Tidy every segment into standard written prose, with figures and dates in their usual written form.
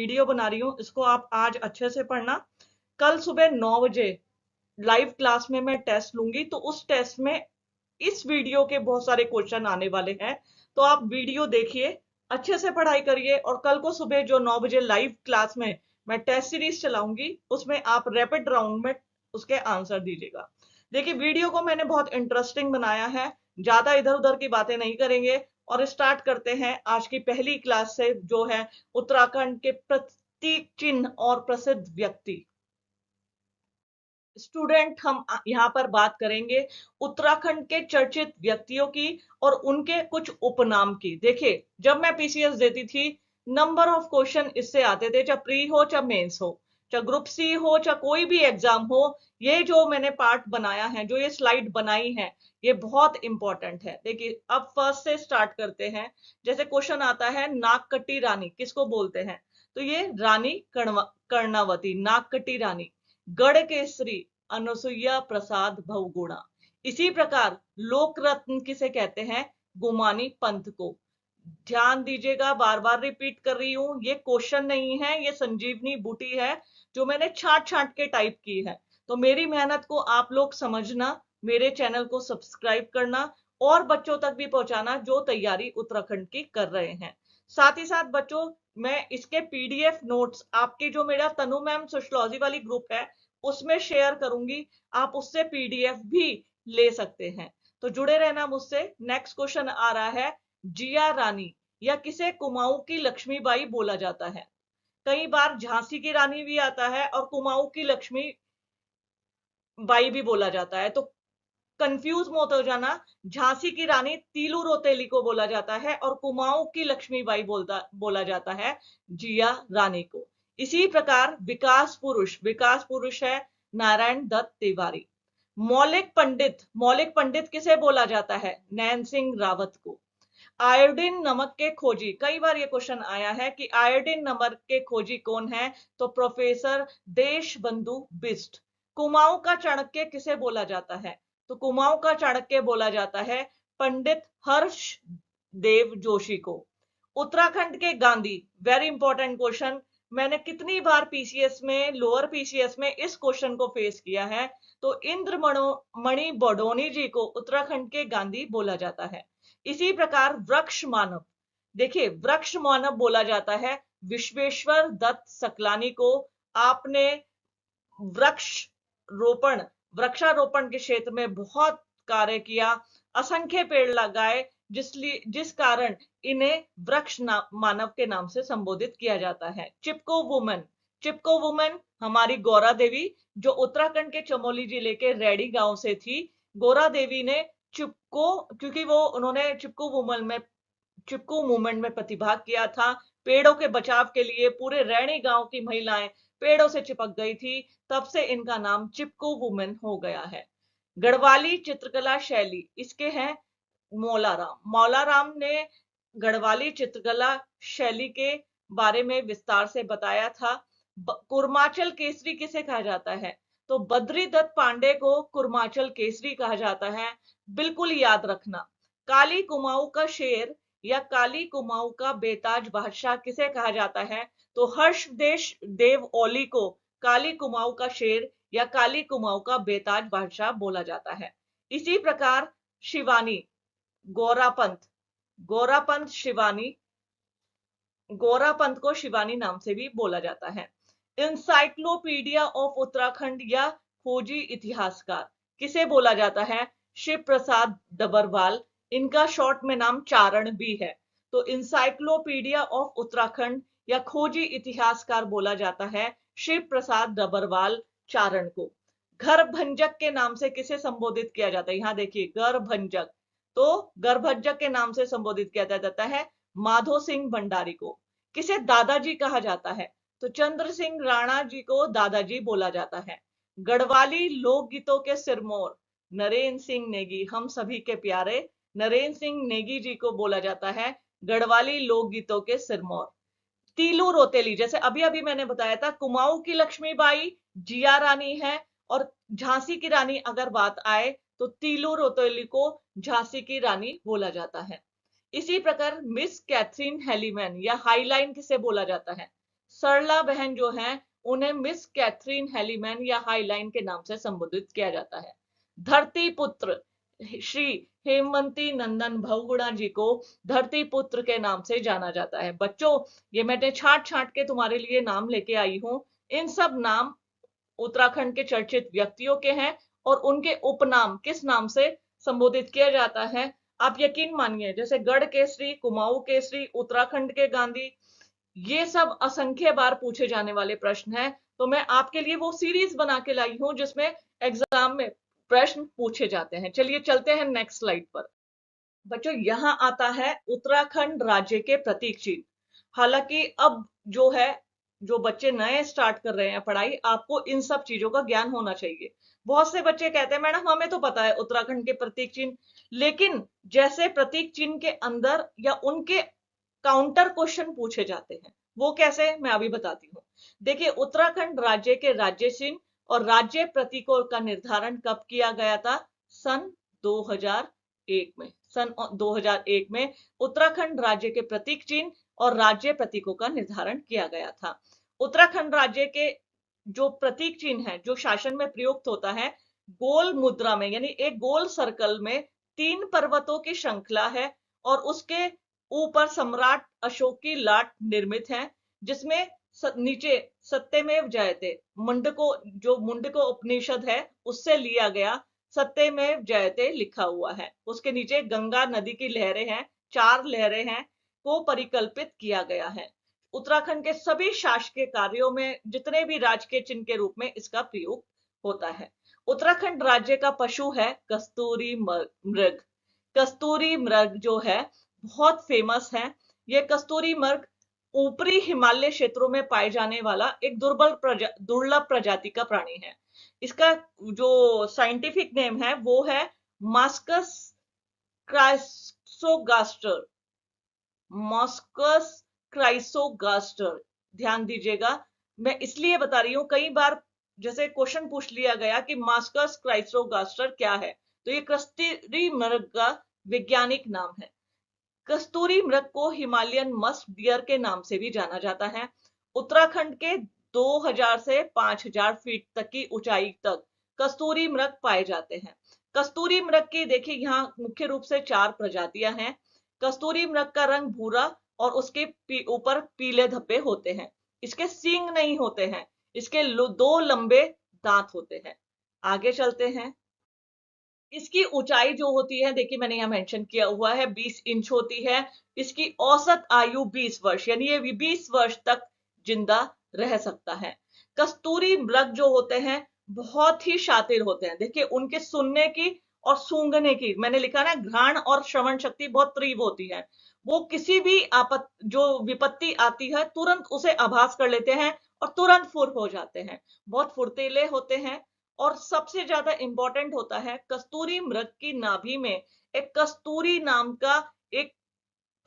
Video बना रही हूँ, इसको आप आज अच्छे से पढ़ना। कल सुबह 9 बजे लाइव क्लास में मैं टेस्ट लूंगी, तो उस टेस्ट में इस वीडियो के बहुत सारे क्वेश्चन आने वाले हैं। तो आप वीडियो देखिए, अच्छे से पढ़ाई करिए, और कल को सुबह जो 9 बजे लाइव क्लास में मैं टेस्ट सीरीज चलाऊंगी, उसमें आप रैपिड राउंड में उसके आंसर दीजिएगा। देखिए, वीडियो को मैंने बहुत इंटरेस्टिंग बनाया है, ज्यादा इधर उधर की बातें नहीं करेंगे। और स्टार्ट करते हैं आज की पहली क्लास से, जो है उत्तराखंड के प्रतीक चिन्ह और प्रसिद्ध व्यक्ति। स्टूडेंट, हम यहाँ पर बात करेंगे उत्तराखंड के चर्चित व्यक्तियों की और उनके कुछ उपनाम की। देखिए, जब मैं पीसीएस देती थी, नंबर ऑफ क्वेश्चन इससे आते थे, चाहे प्री हो चाहे मेंस हो, चाहे ग्रुप सी हो चाहे कोई भी एग्जाम हो। ये जो मैंने पार्ट बनाया है, जो ये स्लाइड बनाई है, ये बहुत इंपॉर्टेंट है। देखिए, अब फर्स्ट से स्टार्ट करते हैं। जैसे क्वेश्चन आता है, नागकटी रानी किसको बोलते हैं? तो ये रानी कर्णावती, नागकटी रानी। गढ़ केसरी अनुसुईया प्रसाद बहुगुणा। इसी प्रकार लोक रत्न किसे कहते हैं? गुमानी पंथ को। ध्यान दीजिएगा, बार बार रिपीट कर रही हूं, ये क्वेश्चन नहीं है, ये संजीवनी बूटी है जो मैंने छांट छांट के टाइप की है। तो मेरी मेहनत को आप लोग समझना, मेरे चैनल को सब्सक्राइब करना और बच्चों तक भी पहुंचाना जो तैयारी उत्तराखंड की कर रहे हैं। साथ ही साथ बच्चों, मैं इसके पीडीएफ नोट्स आपके जो मेरा तनु मैम सोशियोलॉजी वाली ग्रुप है उसमें शेयर करूंगी, आप उससे पीडीएफ भी ले सकते हैं। तो जुड़े रहना मुझसे। नेक्स्ट क्वेश्चन आ रहा है, जिया रानी या किसे कुमाऊं की लक्ष्मीबाई बोला जाता है? कई बार झांसी की रानी भी आता है और कुमाऊं की लक्ष्मी बाई भी बोला जाता है, तो कंफ्यूज मत हो जाना। झांसी की रानी तीलू रोतेली को बोला जाता है और कुमाऊं की लक्ष्मीबाई बोला जाता है जिया रानी को। इसी प्रकार विकास पुरुष है नारायण दत्त तिवारी। मौलिक पंडित किसे बोला जाता है? नैन सिंह रावत को। आयोडीन नमक के खोजी, कई बार ये क्वेश्चन आया है कि आयोडीन नमक के खोजी कौन है? तो प्रोफेसर देशबंधु बिष्ट। कुमाऊं का चाणक्य किसे बोला जाता है? तो कुमाऊं का चाणक्य बोला जाता है पंडित हर्ष देव जोशी को। उत्तराखंड के गांधी, वेरी इंपॉर्टेंट क्वेश्चन। मैंने कितनी बार पीसीएस में, लोअर पीसीएस में इस क्वेश्चन को फेस किया है। तो इंद्रमणि बडोनी जी को उत्तराखंड के गांधी बोला जाता है। इसी प्रकार वृक्ष मानव, देखिए वृक्ष मानव बोला जाता है विश्वेश्वर दत्त सकलानी को। आपने वृक्ष रोपण, वृक्षारोपण के क्षेत्र में बहुत कार्य किया, असंख्य पेड़ लगाए, जिस कारण इन्हें मानव के नाम से संबोधित किया जाता है। चिपको वुमन हमारी गौरा देवी, जो उत्तराखंड के चमोली जिले के रैडी गांव से थी। गौरा देवी ने चिपको, क्योंकि उन्होंने चिपको मूवमेंट में प्रतिभाग किया था। पेड़ों के बचाव के लिए पूरे रैणी गांव की महिलाएं पेड़ों से चिपक गई थी, तब से इनका नाम चिपको वुमेन हो गया है। गढ़वाली चित्रकला शैली, इसके हैं मौलाराम ने गढ़वाली चित्रकला शैली के बारे में विस्तार से बताया था। कुर्माचल केसरी किसे कहा जाता है? तो बद्री दत्त पांडे को कुर्माचल केसरी कहा जाता है। बिल्कुल याद रखना। काली कुमाऊं का शेर या काली कुमाऊं का बेताज बादशाह किसे कहा जाता है? तो हर्षदेश देव ओली को काली कुमाऊं का शेर या काली कुमाऊं का बेताज बादशाह बोला जाता है। इसी प्रकार शिवानी, गोरापंत शिवानी, गोरापंत को शिवानी नाम से भी बोला जाता है। इंसाइक्लोपीडिया ऑफ उत्तराखंड या खोजी इतिहासकार किसे बोला जाता है? शिव प्रसाद डबरवाल, इनका शॉर्ट में नाम चारण भी है। तो इंसाइक्लोपीडिया ऑफ उत्तराखंड या खोजी इतिहासकार बोला जाता है शिव प्रसाद डबरवाल चारण को। घरभंजक के नाम से किसे संबोधित किया जाता है? यहां देखिए, घरभंजक, तो गर्भजक के नाम से संबोधित किया जाता है माधो सिंह भंडारी को। किसे दादाजी कहा जाता है? तो चंद्र सिंह राणा जी को दादाजी बोला जाता है। गढ़वाली लोकगीतों के सिरमौर नरेंद्र सिंह नेगी, हम सभी के प्यारे नरेंद्र सिंह नेगी जी को बोला जाता है गढ़वाली लोकगीतों के सिरमौर। तीलू रोतेली, जैसे अभी अभी मैंने बताया था, कुमाऊं की लक्ष्मीबाई जिया रानी है, और झांसी की रानी अगर बात आए तो तीलू रोतेली को झांसी की रानी बोला जाता है। इसी प्रकार मिस कैथरीन हेलीमैन या हाईलाइन किसे बोला जाता है? सरला बहन जो हैं उन्हें मिस कैथरीन हेलीमैन या हाईलाइन के नाम से संबोधित किया जाता है। धरती पुत्र श्री हेमवंती नंदन बहुगुणा जी को धरती पुत्र के नाम से जाना जाता है। बच्चों, ये मैंने छांट छांट के तुम्हारे लिए नाम लेके आई हूं। इन सब नाम उत्तराखंड के चर्चित व्यक्तियों के हैं और उनके उपनाम किस नाम से संबोधित किया जाता है। आप यकीन मानिए, जैसे गढ़ केसरी, कुमाऊं केसरी, उत्तराखंड के गांधी, ये सब असंख्य बार पूछे जाने वाले प्रश्न हैं। तो मैं आपके लिए वो सीरीज बना के लाई हूं जिसमें एग्जाम में प्रश्न पूछे जाते हैं। चलिए चलते हैं नेक्स्ट स्लाइड पर। बच्चों, यहां आता है उत्तराखंड राज्य के प्रतीक चिन्ह। हालांकि अब जो है, जो बच्चे नए स्टार्ट कर रहे हैं पढ़ाई, आपको इन सब चीजों का ज्ञान होना चाहिए। बहुत से बच्चे कहते हैं मैडम हमें तो पता है उत्तराखंड के प्रतीक चिन्ह, लेकिन जैसे प्रतीक चिन्ह के अंदर या उनके काउंटर क्वेश्चन पूछे जाते हैं, वो कैसे, मैं अभी बताती हूँ। देखिए, उत्तराखंड राज्य के राज्य चिन्ह और राज्य प्रतीकों का निर्धारण कब किया गया था? सन 2001 में। सन 2001 में उत्तराखंड राज्य के प्रतीक चिन्ह और राज्य प्रतीकों का निर्धारण किया गया था। उत्तराखंड राज्य के जो प्रतीक चिन्ह है, जो शासन में प्रयुक्त होता है, गोल मुद्रा में, यानी एक गोल सर्कल में 3 पर्वतों की श्रृंखला है और उसके ऊपर सम्राट अशोक की लाट निर्मित है, जिसमें नीचे सत्यमेव जयते, मुंडको, जो मुंडको उपनिषद है उससे लिया गया सत्यमेव जयते लिखा हुआ है। उसके नीचे गंगा नदी की लहरें हैं, 4 लहरें हैं, को परिकल्पित किया गया है। उत्तराखंड के सभी शासकीय कार्यों में, जितने भी राजकीय चिन्ह के रूप में इसका प्रयोग होता है। उत्तराखंड राज्य का पशु है कस्तूरी मृग। कस्तूरी मृग जो है बहुत फेमस है। ये कस्तूरी मृग ऊपरी हिमालय क्षेत्रों में पाए जाने वाला एक दुर्लभ प्रजाति का प्राणी है। इसका जो साइंटिफिक नेम है वो है मास्कस क्राइसोगास्टर। मॉस्कस क्राइसोगास्टर, ध्यान दीजिएगा। मैं इसलिए बता रही हूं, कई बार जैसे क्वेश्चन पूछ लिया गया कि मास्कस क्राइसोगास्टर क्या है, तो ये कस्तूरी मृग का वैज्ञानिक नाम है। कस्तूरी मृग को हिमालयन मस्क डियर के नाम से भी जाना जाता है। उत्तराखंड के 2000 से 5000 फीट तक की ऊंचाई तक कस्तूरी मृग पाए जाते हैं। कस्तूरी मृग की देखिए यहाँ मुख्य रूप से 4 प्रजातियां हैं। कस्तूरी मृग का रंग भूरा और उसके ऊपर पीले धब्बे होते हैं। इसके सींग नहीं होते हैं, इसके 2 लंबे दांत होते हैं। आगे चलते हैं। इसकी ऊंचाई जो होती है, देखिए मैंने यहाँ मेंशन किया हुआ है, 20 इंच होती है। इसकी औसत आयु 20 वर्ष, यानी ये 20 वर्ष तक जिंदा रह सकता है। कस्तूरी मृग जो होते हैं बहुत ही शातिर होते हैं। देखिए उनके सुनने की और सूंघने की, मैंने लिखा ना, घ्राण और श्रवण शक्ति बहुत तीव्र होती है। वो किसी भी जो विपत्ति आती है तुरंत उसे आभास कर लेते हैं और तुरंत फुर्र हो जाते हैं। बहुत फुर्तीले होते हैं। और सबसे ज्यादा इंपॉर्टेंट होता है, कस्तूरी मृग की नाभि में एक कस्तूरी नाम का एक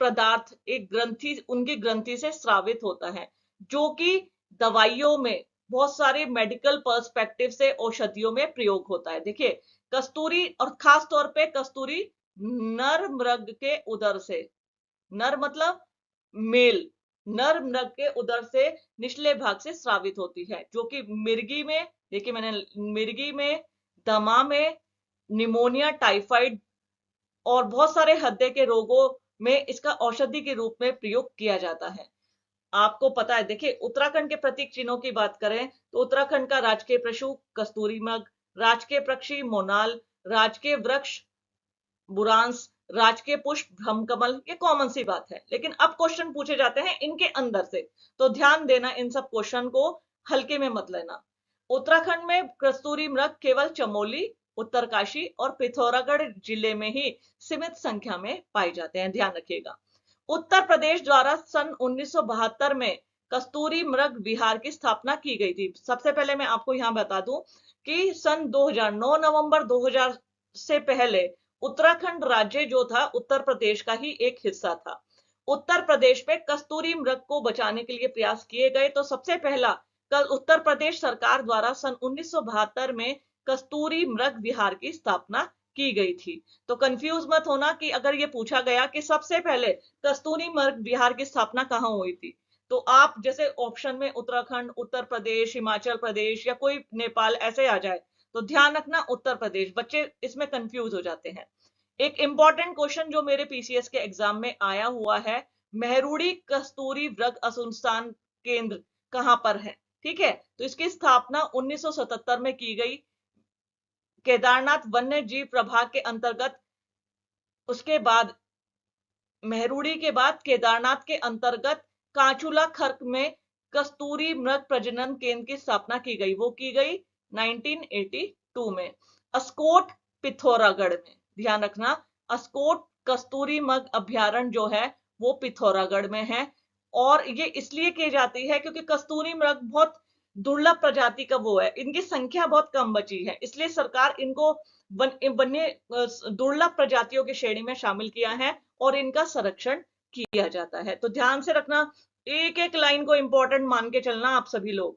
पदार्थ, एक ग्रंथि, उनकी ग्रंथि से स्रावित होता है, जो कि दवाइयों में, बहुत सारे मेडिकल पर्सपेक्टिव से औषधियों में प्रयोग होता है। देखिए कस्तूरी, और खास तौर पे कस्तूरी नर मृग के उदर से, नर मतलब मेल, नर मृग के उदर से निचले भाग से स्रावित होती है, जो कि मिर्गी में, देखिए मैंने मिर्गी में, दमा में, निमोनिया, टाइफाइड और बहुत सारे हृदय के रोगों में इसका औषधि के रूप में प्रयोग किया जाता है। आपको पता है, देखिए उत्तराखंड के प्रतीक चिन्हों की बात करें तो उत्तराखंड का राजकीय पशु कस्तूरी मृग, राजकीय पक्षी मोनाल, राजकीय वृक्ष बुरांस, राजकीय पुष्प ब्रह्मकमल, ये कॉमन सी बात है। लेकिन अब क्वेश्चन पूछे जाते हैं इनके अंदर से, तो ध्यान देना, इन सब क्वेश्चन को हल्के में मत लेना। उत्तराखंड में कस्तूरी मृग केवल चमोली, उत्तरकाशी और पिथौरागढ़ जिले में ही सीमित संख्या में पाए जाते हैं, ध्यान रखिएगा। उत्तर प्रदेश द्वारा सन 1972 में कस्तूरी मृग विहार की स्थापना की गई थी। सबसे पहले मैं आपको यहां बता दूं कि सन 2009 नवंबर 2000 से पहले उत्तराखंड राज्य जो था उत्तर प्रदेश का ही एक हिस्सा था। उत्तर प्रदेश में कस्तूरी मृग को बचाने के लिए प्रयास किए गए, तो सबसे पहला कल उत्तर प्रदेश सरकार द्वारा सन 1972 में कस्तूरी मृग विहार की स्थापना की गई थी। तो कंफ्यूज मत होना कि अगर ये पूछा गया कि सबसे पहले कस्तूरी मृग विहार की स्थापना कहां हुई थी, तो आप जैसे ऑप्शन में उत्तराखंड, उत्तर प्रदेश, हिमाचल प्रदेश या कोई नेपाल ऐसे आ जाए तो ध्यान रखना उत्तर प्रदेश, बच्चे इसमें कंफ्यूज हो जाते हैं। एक इंपॉर्टेंट क्वेश्चन जो मेरे पीसीएस के एग्जाम में आया हुआ है, मेहरुड़ी कस्तूरी मृग अनुसंधान केंद्र कहां पर है? ठीक है, तो इसकी स्थापना 1977 में की गई, केदारनाथ वन्य जीव प्रभाग के अंतर्गत। उसके बाद मेहरुड़ी के बाद केदारनाथ के अंतर्गत कांचुला खर्क में कस्तूरी मृग प्रजनन केंद्र की स्थापना की गई, वो की गई 1982 में। अस्कोट पिथौरागढ़ में, ध्यान रखना, अस्कोट कस्तूरी मृग अभ्यारण्य जो है वो पिथौरागढ़ में है। और ये इसलिए की जाती है क्योंकि कस्तूरी मृग बहुत दुर्लभ प्रजाति का वो है, इनकी संख्या बहुत कम बची है, इसलिए सरकार इनको वन्य दुर्लभ प्रजातियों की श्रेणी में शामिल किया है और इनका संरक्षण किया जाता है। तो ध्यान से रखना, एक एक लाइन को इंपॉर्टेंट मान के चलना आप सभी लोग।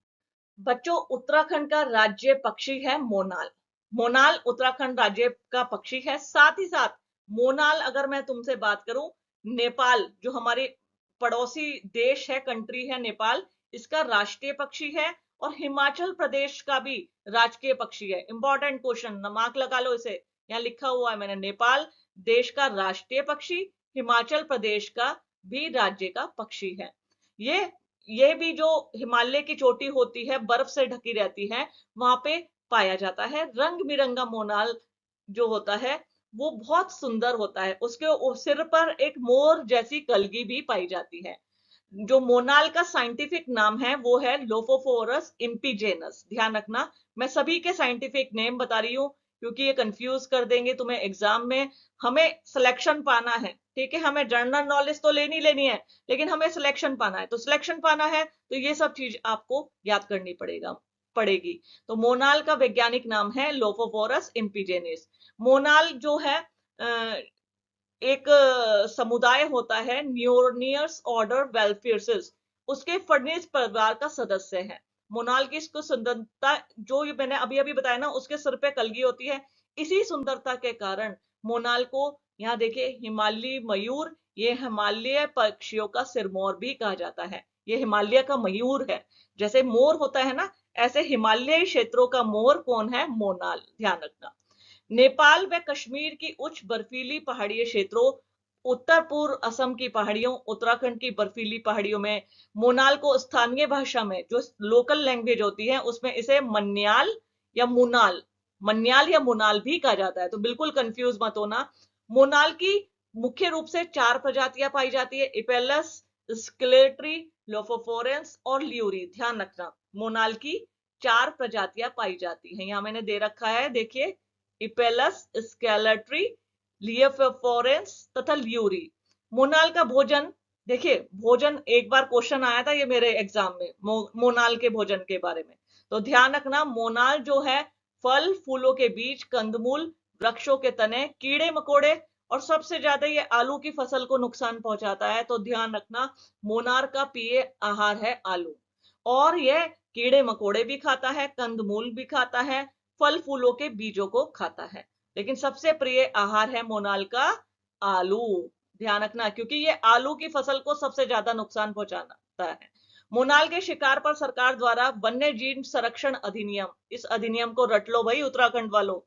बच्चों, उत्तराखंड का राज्य पक्षी है मोनाल। मोनाल उत्तराखंड राज्य का पक्षी है। साथ ही साथ मोनाल, अगर मैं तुमसे बात करूं, नेपाल जो हमारे पड़ोसी देश है, कंट्री है नेपाल, इसका राष्ट्रीय पक्षी है। और हिमाचल प्रदेश का भी राजकीय पक्षी है। इंपॉर्टेंट क्वेश्चन, मार्क लगा लो इसे, यहां लिखा हुआ है मैंने, नेपाल देश का राष्ट्रीय पक्षी, हिमाचल प्रदेश का भी राज्य का पक्षी है। ये भी जो हिमालय की चोटी होती है, बर्फ से ढकी रहती है, वहां पे पाया जाता है। रंग बिरंगा मोनाल जो होता है वो बहुत सुंदर होता है, उसके सिर पर एक मोर जैसी कलगी भी पाई जाती है। जो मोनाल का साइंटिफिक नाम है वो है लोफोफोरस इम्पीजेनस। ध्यान रखना, मैं सभी के साइंटिफिक नेम बता रही हूँ क्योंकि ये कंफ्यूज कर देंगे तुम्हें एग्जाम में। हमें सिलेक्शन पाना है, ठीक है, हमें जनरल नॉलेज तो लेनी है, लेकिन हमें सिलेक्शन पाना है। तो सिलेक्शन पाना है तो ये सब चीज आपको याद करनी पड़ेगी। तो मोनाल का वैज्ञानिक नाम है लोफोफोरस इम्पीजेनिस। मोनाल जो है एक समुदाय होता है, न्यूरोनियर्स ऑर्डर वेलफेयर्सिस, उसके फर्निस परिवार का सदस्य है। मोनाल की इसको सुंदरता जो ये मैंने अभी अभी बताया ना, उसके सिर पे कलगी होती है, इसी सुंदरता के कारण मोनाल को, यहाँ देखिए हिमालयी मयूर, ये हिमालय पक्षियों का सिरमौर भी कहा जाता है। ये हिमालय का मयूर है, जैसे मोर होता है ना, ऐसे हिमालयी क्षेत्रों का मोर कौन है? मोनाल। ध्यान रखना। नेपाल व कश्मीर की उच्च बर्फीली पहाड़ीय क्षेत्रों, उत्तर पूर्व असम की पहाड़ियों, उत्तराखंड की बर्फीली पहाड़ियों में मोनाल को स्थानीय भाषा में जो लोकल लैंग्वेज होती है उसमें इसे मन्याल या मुनाल, मन्याल या मुनाल भी कहा जाता है। तो बिल्कुल कंफ्यूज मत होना। मोनाल की मुख्य रूप से 4 प्रजातियां पाई जाती है, इपेलस, स्केलेट्री, लोफोफोरेंस और ल्यूरी। ध्यान रखना, मोनाल की 4 प्रजातियां पाई जाती हैं, यहां मैंने दे रखा है, देखिए, इपेलस, स्केलेट्री, लियोफोरेंस तथा ल्यूरी। मोनाल का भोजन, देखिए भोजन एक बार क्वेश्चन आया था ये मेरे एग्जाम में, मोनाल के भोजन के बारे में। तो ध्यान रखना, मोनाल जो है फल फूलों के बीज, कंदमूल, वृक्षों के तने, कीड़े मकोड़े और सबसे ज्यादा ये आलू की फसल को नुकसान पहुंचाता है। तो ध्यान रखना, मोनाल का प्रिय आहार है आलू, और यह कीड़े मकोड़े भी खाता है, कंदमूल भी खाता है, फल फूलों के बीजों को खाता है, लेकिन सबसे प्रिय आहार है मोनाल का आलू। ध्यान रखना, क्योंकि ये आलू की फसल को सबसे ज्यादा नुकसान पहुंचाता है। मोनाल के शिकार पर सरकार द्वारा वन्य जीव संरक्षण अधिनियम, इस अधिनियम को रट लो भाई उत्तराखंड वालों,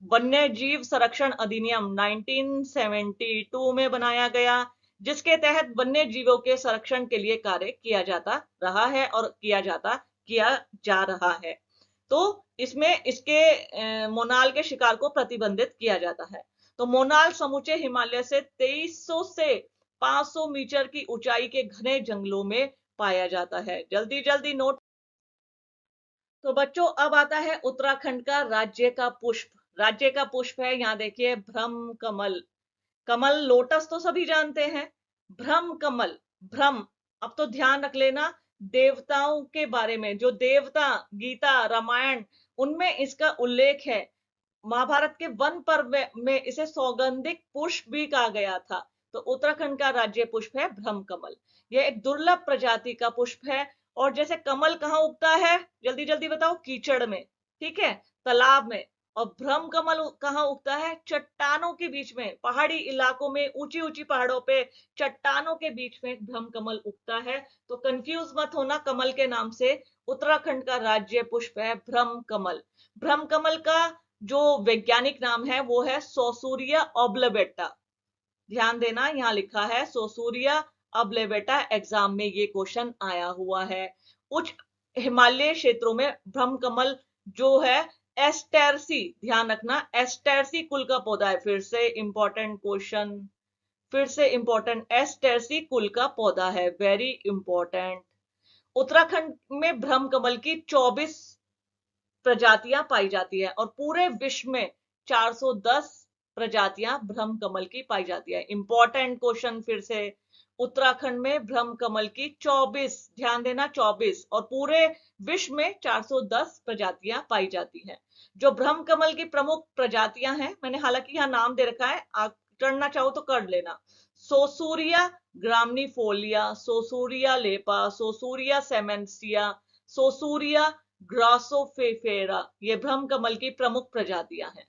वन्य जीव संरक्षण अधिनियम 1972 में बनाया गया, जिसके तहत वन्य जीवों के संरक्षण के लिए कार्य किया जाता रहा है और किया जा रहा है। तो इसमें इसके मोनाल के शिकार को प्रतिबंधित किया जाता है। तो मोनाल समूचे हिमालय से 2300 से 500 मीटर की ऊंचाई के घने जंगलों में पाया जाता है। जल्दी जल्दी नोट। तो बच्चों, अब आता है उत्तराखंड का राज्य का पुष्प। राज्य का पुष्प है, यहां देखिए, भ्रम कमल। कमल लोटस तो सभी जानते हैं, भ्रम कमल, भ्रम। अब तो ध्यान रख लेना, देवताओं के बारे में, जो देवता गीता रामायण उनमें इसका उल्लेख है। महाभारत के वन पर्व में इसे सौगंधिक पुष्प भी कहा गया था। तो उत्तराखंड का राज्य पुष्प है भ्रम कमल। यह एक दुर्लभ प्रजाति का पुष्प है। और जैसे कमल कहाँ उगता है, जल्दी जल्दी बताओ? कीचड़ में, ठीक है, तालाब में, और भ्रम कमल कहाँ उगता है? चट्टानों के बीच में, पहाड़ी इलाकों में, ऊंची ऊंची पहाड़ों पे चट्टानों के बीच में भ्रम कमल उगता है। तो कंफ्यूज मत होना कमल के नाम से। उत्तराखंड का राज्य पुष्प है भ्रम कमल। भ्रम कमल का जो वैज्ञानिक नाम है वो है सोसूरिया ऑब्लेबेटा। ध्यान देना, यहाँ लिखा है सोसूरिया ऑब्लेबेटा, एग्जाम में ये क्वेश्चन आया हुआ है। उच्च हिमालय क्षेत्रों में भ्रम कमल जो है एस्टेरसी, ध्यान रखना, एस्टेरसी कुल का पौधा है। फिर से इंपॉर्टेंट क्वेश्चन, फिर से इंपॉर्टेंट, एस्टेरसी कुल का पौधा है, वेरी इंपॉर्टेंट। उत्तराखंड में भ्रम कमल की 24 प्रजातियां पाई जाती है और पूरे विश्व में 410 प्रजातियां भ्रम कमल की पाई जाती है। इंपॉर्टेंट क्वेश्चन फिर से, उत्तराखंड में भ्रम कमल की 24, ध्यान देना 24, और पूरे विश्व में 410 प्रजातियां पाई जाती हैं। जो भ्रम कमल की प्रमुख प्रजातियां हैं, मैंने हालांकि यहां नाम दे रखा है, आप करना चाहो तो कर लेना। सोसूरिया ग्रामनीफोलिया, सोसूरिया लेपा, सोसूरिया सेमेंसिया, सोसूरिया ग्रासोफेफेरा, ये भ्रम कमल की प्रमुख प्रजातियां हैं।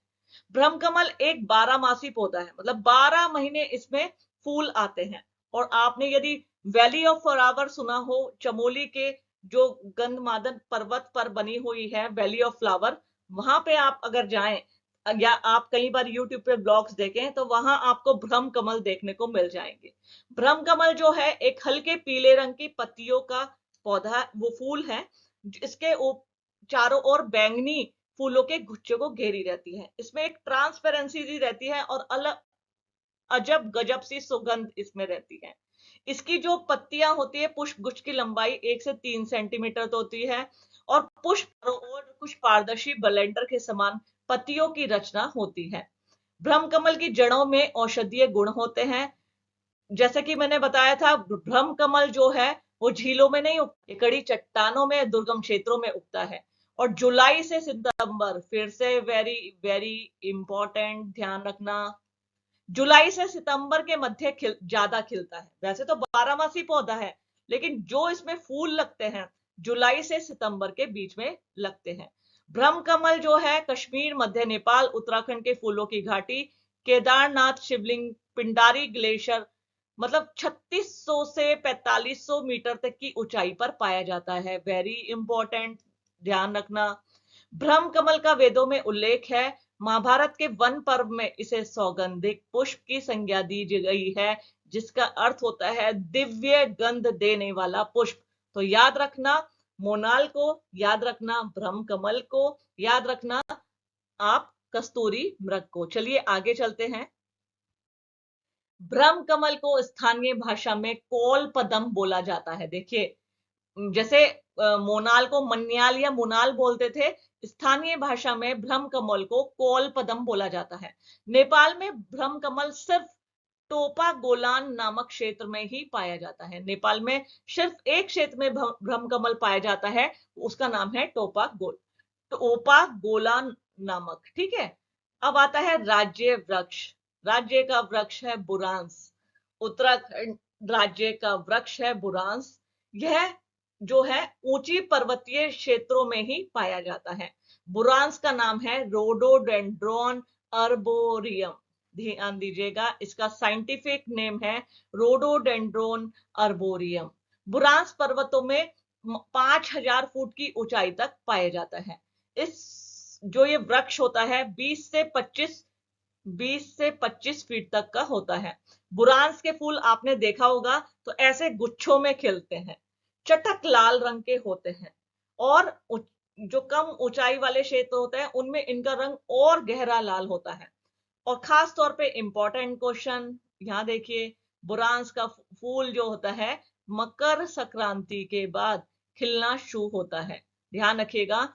भ्रम कमल एक 12 मासी पौधा है, मतलब 12 महीने इसमें फूल आते हैं। और आपने यदि वैली ऑफ फ्लावर सुना हो, चमोली के जो गंधमादन पर्वत पर बनी हुई है वैली ऑफ फ्लावर, वहां पे आप अगर जाएं या आप कई बार यूट्यूब पे ब्लॉग्स देखें तो वहां आपको भ्रम कमल देखने को मिल जाएंगे। भ्रम कमल जो है एक हल्के पीले रंग की पत्तियों का पौधा, वो फूल है, इसके चारों ओर बैंगनी फूलों के गुच्छे को घेरी रहती है। इसमें एक ट्रांसपेरेंसी सी रहती है और अलग अजब गजब सी सुगंध इसमें रहती है। इसकी जो पत्तियां होती है, पुष्प गुच्छ की लंबाई 1 से 3 सेंटीमीटर तो होती है और पुष्प और कुछ पारदर्शी ब्लेंडर के समान पत्तियों की रचना होती है। भ्रम कमल की जड़ों में औषधीय गुण होते हैं। जैसे कि मैंने बताया था, भ्रम कमल जो है वो झीलों में नहीं उगता, ये कड़ी चट्टानों में, दुर्गम क्षेत्रों में उगता है। और जुलाई से सितंबर, फिर से वेरी वेरी इंपॉर्टेंट, ध्यान रखना, जुलाई से सितंबर के मध्य ज्यादा खिलता है। वैसे तो 12 मासी पौधा है, लेकिन जो इसमें फूल लगते हैं जुलाई से सितंबर के बीच में लगते हैं। भ्रम कमल जो है कश्मीर, मध्य नेपाल, उत्तराखंड के फूलों की घाटी, केदारनाथ शिवलिंग, पिंडारी ग्लेशियर, मतलब 3600 से 4500 मीटर तक की ऊंचाई पर पाया जाता है, वेरी इंपॉर्टेंट, ध्यान रखना। भ्रम कमल का वेदों में उल्लेख है। महाभारत के वन पर्व में इसे सौगंधिक पुष्प की संज्ञा दी गई है, जिसका अर्थ होता है दिव्य गंध देने वाला पुष्प। तो याद रखना मोनाल को, याद रखना भ्रम कमल को, याद रखना आप कस्तूरी मृग को। चलिए आगे चलते हैं। भ्रम कमल को स्थानीय भाषा में कोल पदम बोला जाता है। देखिए, जैसे मोनाल को मन्याल या मुनाल बोलते थे, स्थानीय भाषा में भ्रम कमल को कोल पदम बोला जाता है। नेपाल में भ्रम कमल सिर्फ टोपा गोलान नामक क्षेत्र में ही पाया जाता है। नेपाल में सिर्फ एक क्षेत्र में भ्रम कमल पाया जाता है, उसका नाम है टोपा गोलान नामक, ठीक है। अब आता है राज्य वृक्ष। राज्य का वृक्ष है बुरांस। उत्तराखंड राज्य का वृक्ष है बुरांस। यह जो है ऊंची पर्वतीय क्षेत्रों में ही पाया जाता है। बुरांस का नाम है रोडोडेंड्रॉन अर्बोरियम, ध्यान दीजिएगा, इसका साइंटिफिक नेम है रोडोडेंड्रॉन अर्बोरियम। बुरांस पर्वतों में 5000 फुट की ऊंचाई तक पाया जाता है। इस जो ये वृक्ष होता है 20 से 25 फीट तक का होता है। बुरांस के फूल आपने देखा होगा तो ऐसे गुच्छों में खिलते हैं, चटक लाल रंग के होते हैं, और जो कम ऊंचाई वाले क्षेत्र होते हैं उनमें इनका रंग और गहरा लाल होता है। और खास तौर पे इंपॉर्टेंट क्वेश्चन यहां देखिए, बुरांस का फूल जो होता है मकर संक्रांति के बाद खिलना शुरू होता है। ध्यान रखिएगा,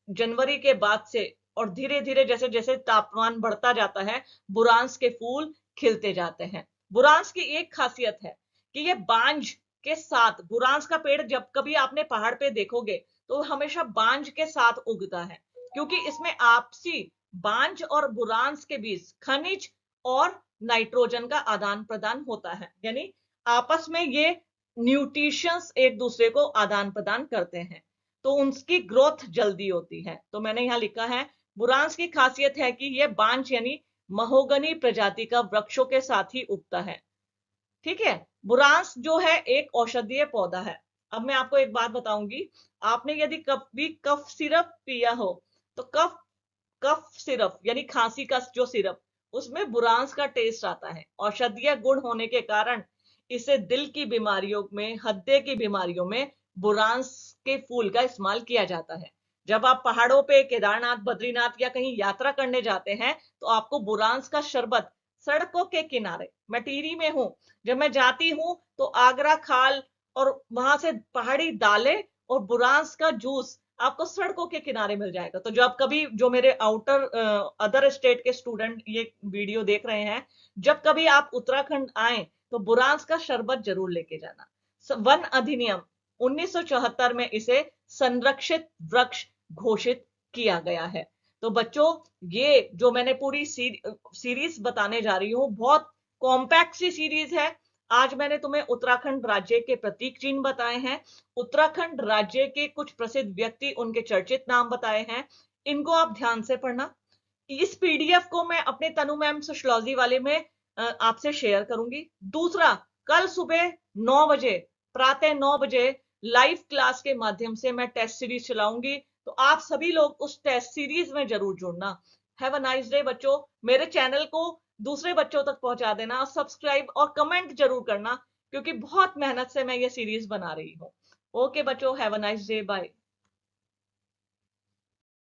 जनवरी के बाद से और धीरे धीरे जैसे जैसे तापमान बढ़ता जाता है बुरांस के फूल खिलते जाते हैं। बुरांस की एक खासियत है कि ये बांझ के साथ, बुरांस का पेड़ जब कभी आपने पहाड़ पे देखोगे तो हमेशा बांझ के साथ उगता है, क्योंकि इसमें आपसी बांझ और बुरांस के बीच खनिज और नाइट्रोजन का आदान प्रदान होता है, यानी आपस में ये न्यूट्रिशंस एक दूसरे को आदान प्रदान करते हैं, तो उनकी ग्रोथ जल्दी होती है। तो मैंने यहां लिखा है बुरांस की खासियत है कि यह बांज यानी महोगनी प्रजाति का वृक्षों के साथ ही उगता है। ठीक है। बुरांस जो है एक औषधीय पौधा है। अब मैं आपको एक बात बताऊंगी, आपने यदि कभी कफ सिरप पिया हो तो कफ कफ सिरप यानी खांसी का जो सिरप, उसमें बुरांस का टेस्ट आता है। औषधीय गुण होने के कारण इसे दिल की बीमारियों में, हृदय की बीमारियों में बुरांस के फूल का इस्तेमाल किया जाता है। जब आप पहाड़ों पे केदारनाथ, बद्रीनाथ या कहीं यात्रा करने जाते हैं तो आपको बुरांस का शरबत सड़कों के किनारे, मैं टिहरी में हूं, जब मैं जाती हूं तो आगरा खाल और वहां से पहाड़ी दालें और बुरांस का जूस आपको सड़कों के किनारे मिल जाएगा। तो जब कभी जो मेरे आउटर अदर स्टेट के स्टूडेंट ये वीडियो देख रहे हैं, जब कभी आप उत्तराखंड आए तो बुरांस का शरबत जरूर लेके जाना। वन अधिनियम 1974 में इसे संरक्षित वृक्ष घोषित किया गया है। तो बच्चों, ये जो मैंने पूरी सीरीज बताने जा रही हूं, बहुत कॉम्पैक्ट सी सीरीज है। आज मैंने तुम्हें उत्तराखंड राज्य के प्रतीक चिन्ह बताए हैं, उत्तराखंड राज्य के कुछ प्रसिद्ध व्यक्ति, उनके चर्चित नाम बताए हैं। इनको आप ध्यान से पढ़ना। इस पीडीएफ को मैं अपने तनु मैम सोशियोलॉजी वाले में आपसे शेयर करूंगी। दूसरा, कल सुबह 9 बजे, प्रातः 9 बजे लाइव क्लास के माध्यम से मैं टेस्ट सीरीज चलाऊंगी, तो आप सभी लोग उस टेस्ट सीरीज में जरूर जुड़ना। हैव अ नाइस डे बच्चों। मेरे चैनल को दूसरे बच्चों तक पहुंचा देना और सब्सक्राइब और कमेंट जरूर करना, क्योंकि बहुत मेहनत से मैं ये सीरीज बना रही हूँ। ओके बच्चों, have a nice day, bye.